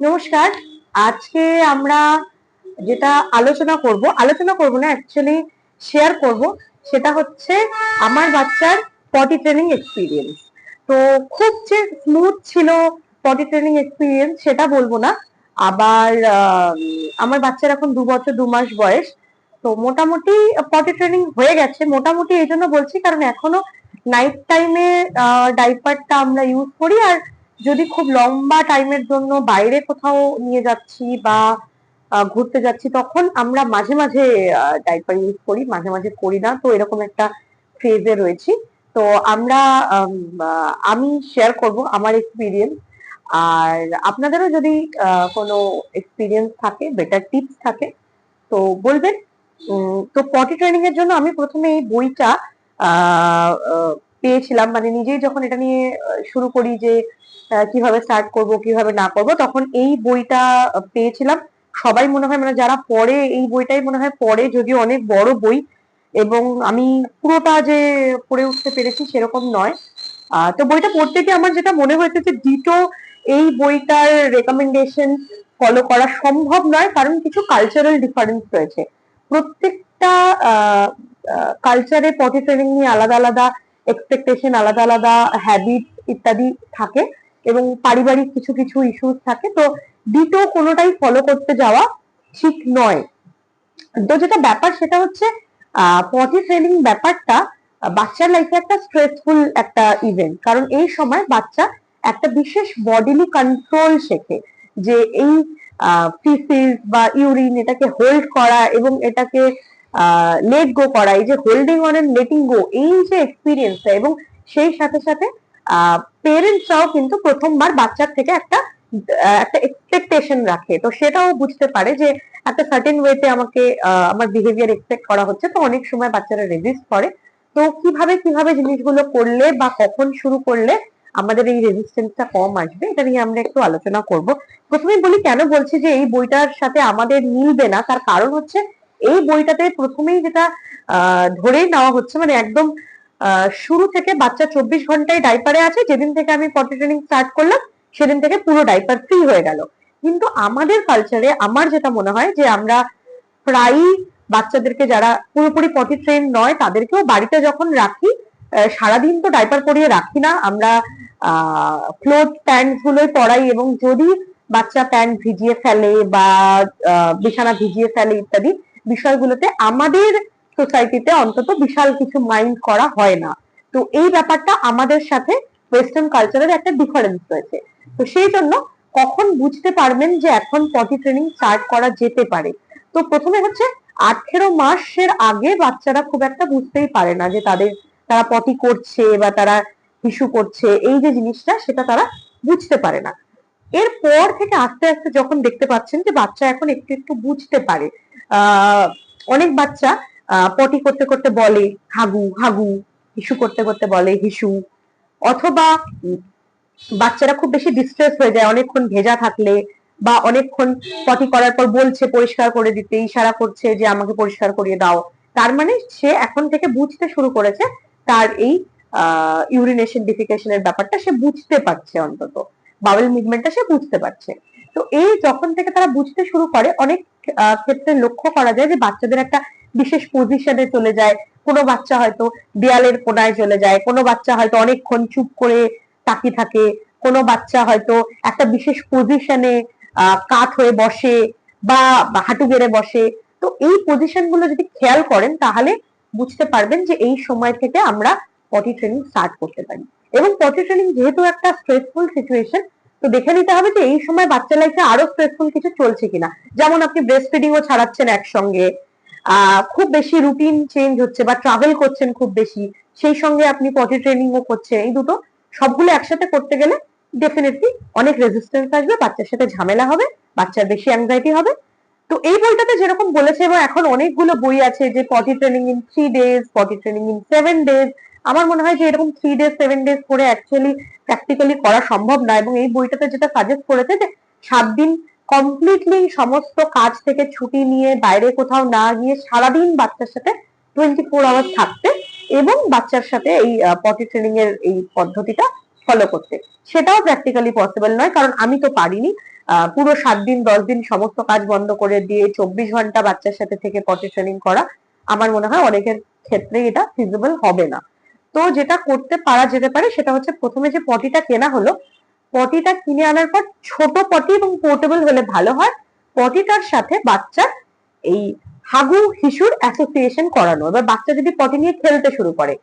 নমস্কার। আজকে আমরা যেটা আলোচনা করব না, অ্যাকচুয়ালি শেয়ার করব, সেটা হচ্ছে আমার বাচ্চার পটি ট্রেনিং এক্সপিরিয়েন্স। তো খুব যে স্মুথ ছিল পটি ট্রেনিং এক্সপিরিয়েন্স সেটা বলবো না। আবার আমার বাচ্চার এখন 2 বছর 2 মাস বয়স। তো মোটামুটি পটি ট্রেনিং হয়ে গেছে। মোটামুটি এই জন্য বলছি কারণ এখনো নাইট টাইমে ডাইপারটা আমরা ইউজ করি, আর যদি খুব লম্বা টাইমের জন্য বাইরে কোথাও নিয়ে যাচ্ছি বা ঘুরতে যাচ্ছি তখন আমরা মাঝে মাঝে ডাইপার ইউজ করি, মাঝে মাঝে করি না। তো এরকম একটা ফেজে রয়েছি। তো আমরা আমি শেয়ার করব আমার এক্সপিরিয়েন্স, আর আপনাদেরও যদি কোনো এক্সপিরিয়েন্স থাকে, বেটার টিপস থাকে তো বলবেন। তো পটি ট্রেনিং এর জন্য আমি প্রথমে এই বইটা পেয়েছিলাম, মানে নিজেই যখন এটা নিয়ে শুরু করি যে কিভাবে স্টার্ট করব কিভাবে না করব, তখন এই বইটা পেয়েছিলাম। সবাই মনে হয়, মানে যারা পড়ে এই বইটাই মনে হয় পড়ে, যদিও অনেক বড় বই এবং আমি পুরোটা যে পড়ে উঠতে পেরেছি সেরকম নয়। তো বইটা পড়তে গিয়ে আমার যেটা মনে হয়েছে যে ডিটো এই বইটার রেকমেন্ডেশন ফলো করা সম্ভব নয়, কারণ কিছু কালচারাল ডিফারেন্স রয়েছে। প্রত্যেকটা কালচারে পটি ট্রেনিং নিয়ে আলাদা আলাদা এক্সপেকটেশন, আলাদা আলাদা হ্যাবিট ইত্যাদি থাকে এবং পারিবারিক কিছু কিছু ইস্যুস থাকে। তো ডিটো কোনোটাই ফলো করতে যাওয়া ঠিক নয়। তো যেটা ব্যাপার সেটা হচ্ছে পটি ট্রেনিং ব্যাপারটা বাচ্চার লাইফে একটা স্ট্রেসফুল একটা ইভেন্ট, কারণ এই সময় বাচ্চা একটা বিশেষ বডিলি কন্ট্রোল শেখে, যে এই ফিসিস বা ইউরিন এটাকে হোল্ড করা এবং এটাকে লেট গো করা, এই যে holding on and letting go, এই যে এক্সপিরিয়েন্সটা, এবং সেই সাথে সাথে পেরেন্টসরাও কিন্তু প্রথমবার বাচ্চার থেকে একটা একটা এক্সপেকটেশন রাখে। তো সেটাও বুঝতে পারে যে একটা সার্টেন ওয়েতে আমাকে আমার বিহেভিয়ার এক্সপেক্ট করা হচ্ছে। তো অনেক সময় বাচ্চারা রেজিস্ট করে। তো কিভাবে কিভাবে জিনিসগুলো করলে বা কখন শুরু করলে আমাদের এই রেজিস্ট্যান্সটা কম আসবে, এটা নিয়ে আমরা একটু আলোচনা করব। প্রথমেই বলি কেন বলছি যে এই বইটার সাথে আমাদের মিলবে না, তার কারণ হচ্ছে এই বইটাতে প্রথমেই যেটা ধরেই নেওয়া হচ্ছে, মানে একদম শুরু থেকে বাচ্চা 24 ঘন্টায় ডাইপারে আছে, যেদিন থেকে আমি পটি ট্রেনিং স্টার্ট করলাম সেদিন থেকে পুরো ডাইপার ফ্রি হয়ে গেল। কিন্তু আমাদের কালচারে আমার যেটা মনে হয় যে আমরা প্রায়ই বাচ্চাদেরকে, যারা পুরোপুরি পটি ট্রেন নয়, তাদেরকেও বাড়িতে যখন রাখি সারাদিন তো ডাইপার পরিয়ে রাখি না, আমরা ক্লোথ প্যান্ট গুলোই পরাই, এবং যদি বাচ্চা প্যান্ট ভিজিয়ে ফেলে বা বিছানা ভিজিয়ে ফেলে ইত্যাদি বিষয়গুলোতে আমাদের সোসাইটিতে অন্তত বিশাল কিছু মাইন্ড করা হয় না। তো এই ব্যাপারটা আমাদের সাথে ওয়েস্টার্ন কালচারের একটা ডিফারেন্স রয়েছে। তো সেই জন্য কখন বুঝতে পারবেন যে এখন পটি ট্রেনিং স্টার্ট করা যেতে পারে? তো প্রথমে হচ্ছে 18 মাসের আগে বাচ্চারা খুব একটা বুঝতেই পারে না যে তারা পটি করছে বা তারা হিসু করছে, এই যে জিনিসটা সেটা তারা বুঝতে পারে না। এরপর থেকে আস্তে আস্তে যখন দেখতে পাচ্ছেন যে বাচ্চা এখন একটু একটু বুঝতে পারে, অনেক বাচ্চা পটি করতে করতে বলে হাগু হাগু, হিসু করতে করতে বলে হিসু, অথবা বাচ্চারা খুব বেশি ডিস্ট্রেস হয়ে যায় অনেকক্ষণ ভেজা থাকলে, বা অনেকক্ষণ পটি করার পর বলছে পরিষ্কার করে দিতে, ইশারা করছে যে আমাকে পরিষ্কার করিয়ে দাও। তার মানে সে এখন থেকে বুঝতে শুরু করেছে, তার এই ইউরিনেশন ডিফিকেশনের ব্যাপারটা সে বুঝতে পারছে, অন্তত বাউল মুভমেন্টটা সে বুঝতে পারছে। তো এই যখন থেকে তারা বুঝতে শুরু করে, অনেক ক্ষেত্রে লক্ষ্য করা যায় যে বাচ্চাদের একটা বিশেষ পজিশনে চলে যায়। কোনো বাচ্চা হয়তো দেয়ালের কোনায় চলে যায়, কোনো বাচ্চা হয়তো অনেকক্ষণ চুপ করে তাকিয়ে থাকে, কোনো বাচ্চা হয়তো একটা বিশেষ পজিশনে কাত হয়ে বসে বা হাঁটু গেড়ে বসে। তো এই পজিশন গুলো যদি খেয়াল করেন তাহলে বুঝতে পারবেন যে এই সময় থেকে আমরা পটি ট্রেনিং স্টার্ট করতে পারি। এবং পটি ট্রেনিং যেহেতু একটা স্ট্রেসফুল সিচুয়েশন, তো দেখে নিতে হবে যে এই সময় বাচ্চা লাইফে আরো স্ট্রেসফুল কিছু চলছে কিনা। যেমন আপনি ব্রেস্ট ফিডিং ও ছাড়াচ্ছেন একসঙ্গে, খুব বেশি রুটিন চেঞ্জ হচ্ছে বা ট্রাভেল করছেন খুব বেশি, সেই সঙ্গে আপনি পটি ট্রেনিং ও করছেন, এই দুটো সবগুলো একসাথে করতে গেলে ডেফিনেটলি অনেক রেজিস্ট্যান্স আসবে, বাচ্চার সাথে ঝামেলা হবে, বাচ্চার বেশি অ্যাংজাইটি হবে। তো এই বইটাতে যেরকম বলেছে, এবং এখন অনেকগুলো বই আছে যে potty training in 3 days, potty training in 7 days, আমার মনে হয় যে এরকম 3 days 7 days করে অ্যাকচুয়ালি প্র্যাকটিক্যালি করা সম্ভব না। এবং এই বইটাতে যেটা সাজেস্ট করেছে যে 7 দিন কমপ্লিটলি সমস্ত কাজ থেকে ছুটি নিয়ে বাইরে কোথাও না গিয়ে সারাদিন বাচ্চার সাথে 24 আওয়ার্স থাকতে এবং বাচ্চার সাথে এই পটি ট্রেনিং এর এই পদ্ধতিটা ফলো করতে। সেটাও প্র্যাকটিক্যালি পসিবল নয়, কারণ আমি তো পারিনি। পুরো 7 দিন 10 দিন সমস্ত কাজ বন্ধ করে দিয়ে 24 ঘন্টা বাচ্চার সাথে থেকে পটি ট্রেনিং করা আমার মনে হয় অনেকের ক্ষেত্রে এটা ফিজিবল হবে না। তো যেটা করতে পারা যেতে পারে সেটা হচ্ছে, প্রথমে যে পটিটা কেনা হলো, পটিটা কিনে আনার পর ছোট পটি এবং পোর্টেবল হলে ভালো হয়। পটিটার সাথে বাচ্চার এই হাগু হিসুর অ্যাসোসিয়েশন করানো। এবার বাচ্চা যদি পটি নিয়ে খেলতে শুরু করে,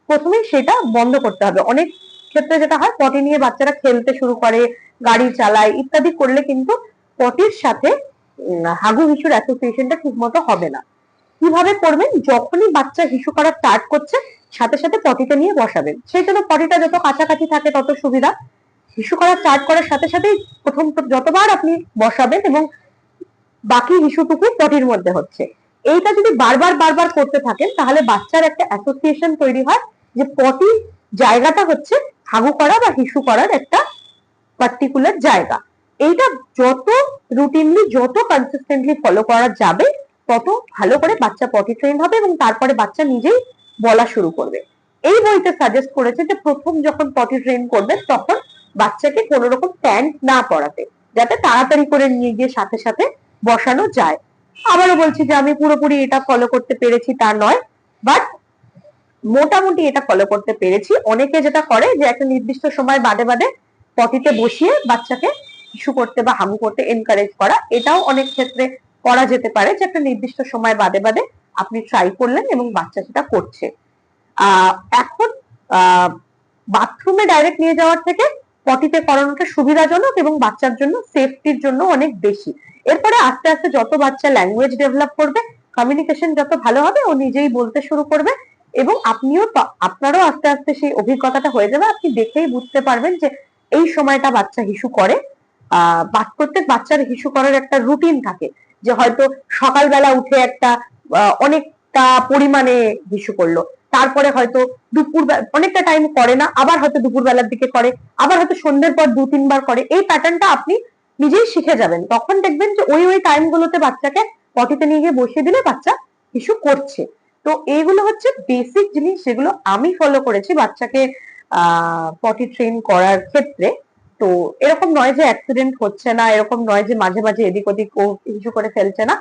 প্রথমেই সেটা বন্ধ করতে হবে। অনেক ক্ষেত্রে যেটা হয়, পটি নিয়ে বাচ্চারা খেলতে শুরু করে, গাড়ি চালায় ইত্যাদি করলে কিন্তু পটির সাথে হাগু হিসুর অ্যাসোসিয়েশনটা ঠিক মতো হবে না। কিভাবে করবেন? যখনই বাচ্চা হিসু করা স্টার্ট করছে, সাথে সাথে পটিটা নিয়ে বসাবেন। সেই জন্য পটিটা যত কাছাকাছি থাকে তত সুবিধা। হিসু করা স্টার্ট করার সাথে সাথেই প্রথম যতবার আপনি বসাবেন এবং বাকি হিসুটুকু পটির মধ্যে হচ্ছে, এইটা যদি বারবার বারবার করতে থাকেন তাহলে বাচ্চার একটা অ্যাসোসিয়েশন তৈরি হয় যে পটি জায়গাটা হচ্ছে হাগু করা বা হিসু করার একটা পার্টিকুলার জায়গা। এইটা যত রুটিনলি, যত কনসিস্টেন্টলি ফলো করা যাবে, তত ভালো করে বাচ্চা পটি ট্রেন হবে এবং তারপরে বাচ্চা নিজেই বলা শুরু করবে। এই বইতে সাজেস্ট করেছে যে প্রথম যখন পটি ট্রেন করবে তখন বাচ্চাকে কোনো রকম প্যান্ট না পরাতে, যাতে তাড়াতাড়ি করে নিয়ে গিয়ে সাথে সাথে বসানো যায়। আবারও বলছি যে আমি পুরোপুরি এটা ফলো করতে পেরেছি তা নয়, বাট মোটামুটি এটা ফলো করতে পেরেছি। অনেকে যেটা করে যে একটা নির্দিষ্ট সময় বাদে বাদে পটিতে বসিয়ে বাচ্চাকে হিসু করতে বা হাগু করতে এনকারেজ করা, এটাও অনেক ক্ষেত্রে করা যেতে পারে যে একটা নির্দিষ্ট সময় বাদে বাদে আপনি ট্রাই করলেন এবং বাচ্চা সেটা করছে। এখন বাথরুমে ডাইরেক্ট নিয়ে যাওয়ার থেকে পটিতে করানোটা সুবিধাজনক এবং বাচ্চার জন্য সেফটির জন্য অনেক বেশি। এরপরে আস্তে আস্তে যত বাচ্চা ল্যাঙ্গুয়েজ ডেভেলপ করবে, কমিউনিকেশন যত ভালো হবে, ও নিজেই বলতে শুরু করবে এবং আপনারও আস্তে আস্তে সেই অভিজ্ঞতাটা হয়ে যাবে। আপনি দেখেই বুঝতে পারবেন যে এই সময়টা বাচ্চা হিসু করে। প্রত্যেক বাচ্চার হিসু করার একটা রুটিন থাকে, যে হয়তো সকালবেলা উঠে একটা অনেকটা পরিমাণে হিসু করলো, তারপরে হয়তো দুপুর অনেকটা টাইম করে না, আবার হয়তো দুপুর বেলার দিকে করে, আবার হয়তো সন্ধ্যের পর 2-3 বার করে। এই প্যাটার্নটা আপনি নিজেই শিখে যাবেন। তখন দেখবেন যে ওই টাইম গুলোতে বাচ্চাকে পটিতে নিয়ে গিয়ে বসিয়ে দিলে বাচ্চা কিছু করছে। তো এইগুলো হচ্ছে বেসিক জিনিস যেগুলো আমি ফলো করেছি বাচ্চাকে পটি ট্রেন করার ক্ষেত্রে। তো এরকম নয় যে অ্যাক্সিডেন্ট হচ্ছে না, এরকম নয় যে মাঝে মাঝে এদিক ওদিক ও কিছু করে ফেলছে না,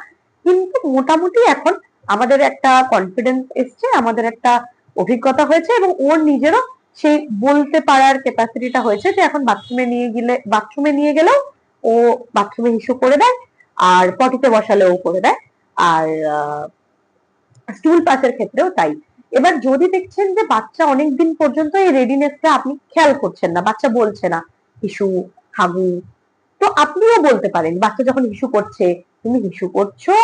কিন্তু মোটামুটি এখন আমাদের একটা কনফিডেন্স এসছে, আমাদের একটা অভিজ্ঞতা হয়েছে এবং ওর নিজেরও সেই বলতে পারার ক্যাপাসিটিটা হয়েছে যে এখন বাথরুমে নিয়ে গেলেও ও বাথরুমে হিসু করে দেয়, আর পটিতে বসালেও করে দেয়, আর স্টুল পাসের ক্ষেত্রেও তাই। এবার যদি দেখছেন যে বাচ্চা অনেকদিন পর্যন্ত এই রেডিনেসটা আপনি খেয়াল করছেন না, বাচ্চা বলছে না হিসু হাগু, তো আপনিও বলতে পারেন বাচ্চা যখন হিসু করছে, তুমি হিসু করছো,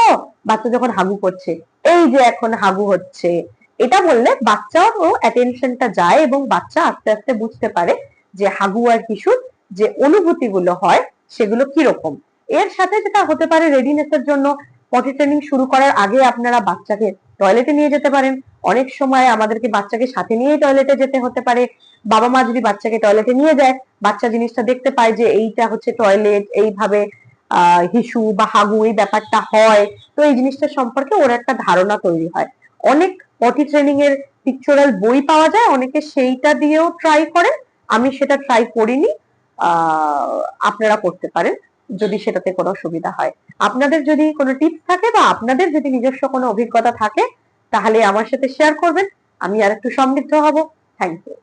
বাচ্চা যখন হাগু করছে, এই যে এখন হাগু হচ্ছে, এটা বললে বাচ্চারও অ্যাটেনশনটা যায় এবং বাচ্চা আস্তে আস্তে বুঝতে পারে যে হাগু আর হিসুর যে অনুভূতি গুলো হয় সেগুলো কিরকম। এর সাথে যেটা হতে পারে, রেডিনেসের জন্য পটি ট্রেনিং শুরু করার আগে আপনারা বাচ্চাকে টয়লেটে নিয়ে যেতে পারেন। অনেক সময় আমাদেরকে বাচ্চাকে সাথে নিয়েই টয়লেটে যেতে হতে পারে। বাবা মা যদি বাচ্চাকে টয়লেটে নিয়ে যায়, বাচ্চা জিনিসটা দেখতে পায় যে এইটা হচ্ছে টয়লেট, এইভাবে হিসু বা হাগু এই ব্যাপারটা হয়, তো এই জিনিসটা সম্পর্কে ওর একটা ধারণা তৈরি হয়। অনেক পটি ট্রেনিং এর পিকচারাল বই পাওয়া যায়, অনেকে সেইটা দিয়েও ট্রাই করেন। আমি সেটা ট্রাই করিনি, আপনারা করতে পারেন যদি সেটাতে কোনো সুবিধা হয়। আপনাদের যদি কোনো টিপস থাকে বা আপনাদের যদি নিজস্ব কোনো অভিজ্ঞতা থাকে তাহলে আমার সাথে শেয়ার করবেন, আমি আর একটু সমৃদ্ধ হব। Thank you.